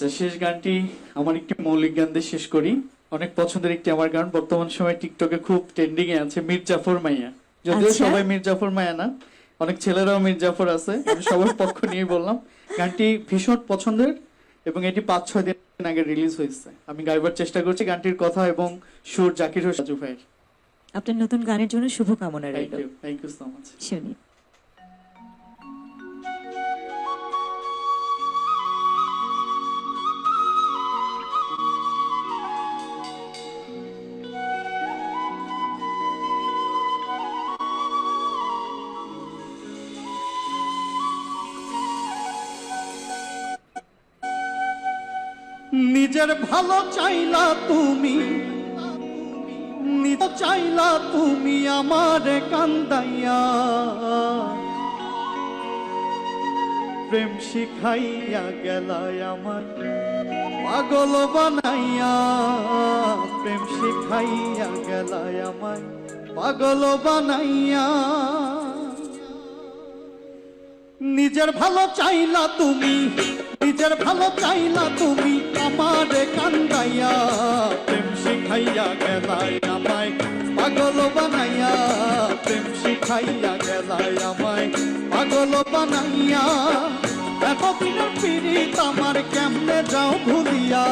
আচ্ছা, শেষ গানটি আমার একটি মৌলিক গান দিয়ে শেষ করি। অনেক পছন্দের একটি আমার গান, বর্তমান সময় টিকটকে খুব ট্রেন্ডিং এ আছে, মীর জাফর মাইয়া। যদিও আচ্ছা। সবাই মীর জাফর মাইয়া না, অনেক ছেলেরাও মীর জাফর আছে, আমি সবার পক্ষ নিয়ে বললাম। গানটি ভীষণ পছন্দের এবং এটি 5-6 দিন আগে রিলিজ হয়েছে। আমি গাইবার চেষ্টা করছি। গানটির কথা এবং সুর জাকির হোসেন রাজু ভাইয়ের। আপনার নতুন গানের জন্য শুভকামনা রইল। Thank you so much. শুনি। নিজের ভালো চাইলা তুমি, নিজে চাইলা তুমি আমারে কান্দাইয়া, প্রেম শিখাইয়া গেলাই আমার পাগল বানাইয়া, প্রেম শিখাইয়া গেলাই আমায় পাগল বানাইয়া। নিজের ভালো চাইলা তুমি, নিজের ভালো চাইলা তুমি আমারে কান্দাইয়া, প্রেম শিখাইয়া গেলাই আমায় পাগল বানাইয়া, প্রেম শিখাইয়া গেলাই আমায় পাগল বানাইয়া। এতদিনের পীড়িত আমার কেমনে যাও ভুলিয়া,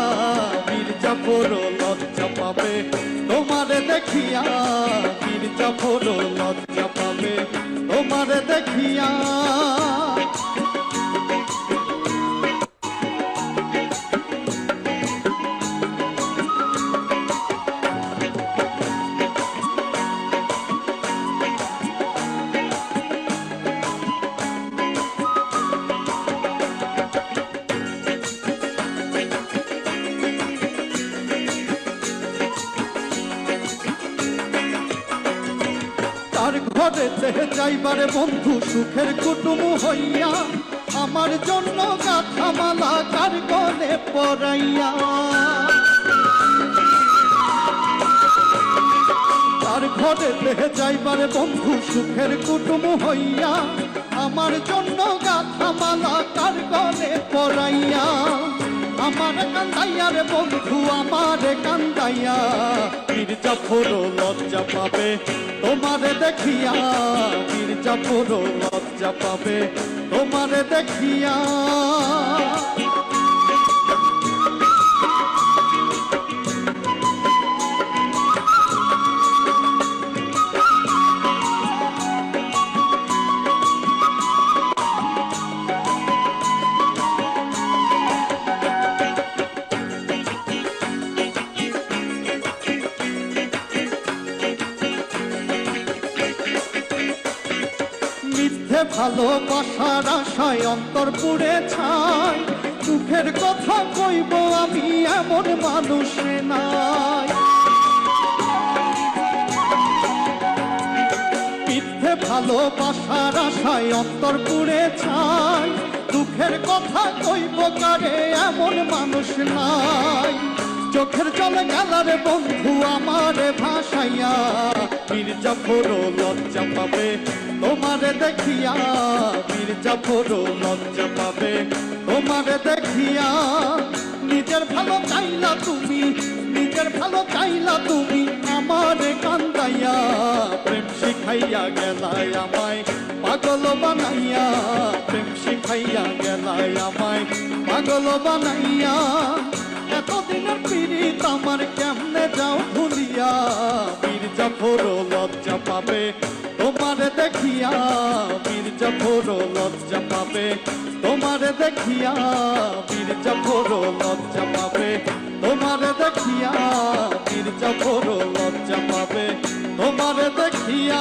মীর জাফর লজ্জা পাবে তোমারে দেখিয়া, মীর জাফর লজ্জা পাবে তোমারে দেখিয়া। তার ঘরেতে যাইবারে বন্ধু সুখের কুটুম হইয়া, আমার জন্য গাথামালা কার গলে পরাইয়া। তার ঘরেতে যাইবারে বন্ধু সুখের কুটুম হইয়া, আমার জন্য গাথামালা কার গলে পরাইয়া। আমার কান্দাইয়া রে বন্ধু আমার কান্দাইয়া, মীর জাফর লজ্জা পাবে তোমারে দেখিয়া, মীর জাফর লজ্জা পাবে তোমারে দেখিয়া। মিথ্যে ভালোবাসার আশায় অন্তর পুড়ে ছাই, সুখের কথা কইব আমি এমন মানুষ নাই। মিথ্যে ভালোবাসার আশায় অন্তর পুড়ে ছাই, দুঃখের কথা কইব কারে এমন মানুষ নাই। চোখের জলে গেলারে বন্ধু আমারে ভাসাইয়া, মীর জাফর লজ্জা পাবে তোমারে দেখিয়া, মীর জাফর লজ্জা পাবে তোমারে দেখিয়া। নিজের ভালো চাইলা তুমি, নিজের ভালো চাইলা তুমি আমারে কান্দাইয়া, প্রেম শিখাইয়া গেলাই আমায় পাগল বানাইয়া, প্রেম শিখাইয়া গেলাই আমায় পাগল বানাইয়া। এতদিনের পীড়িত আমার কেমনে যাও ভুলিয়া, মীর জাফর লজ্জা পাবে তোমারে দেখিয়া, মীর জাফর লজ্জা পাবে তোমারে দেখিয়া, মীর জাফর লজ্জা পাবে তোমারে দেখিয়া, মীর জাফর লজ্জা পাবে তোমারে দেখিয়া।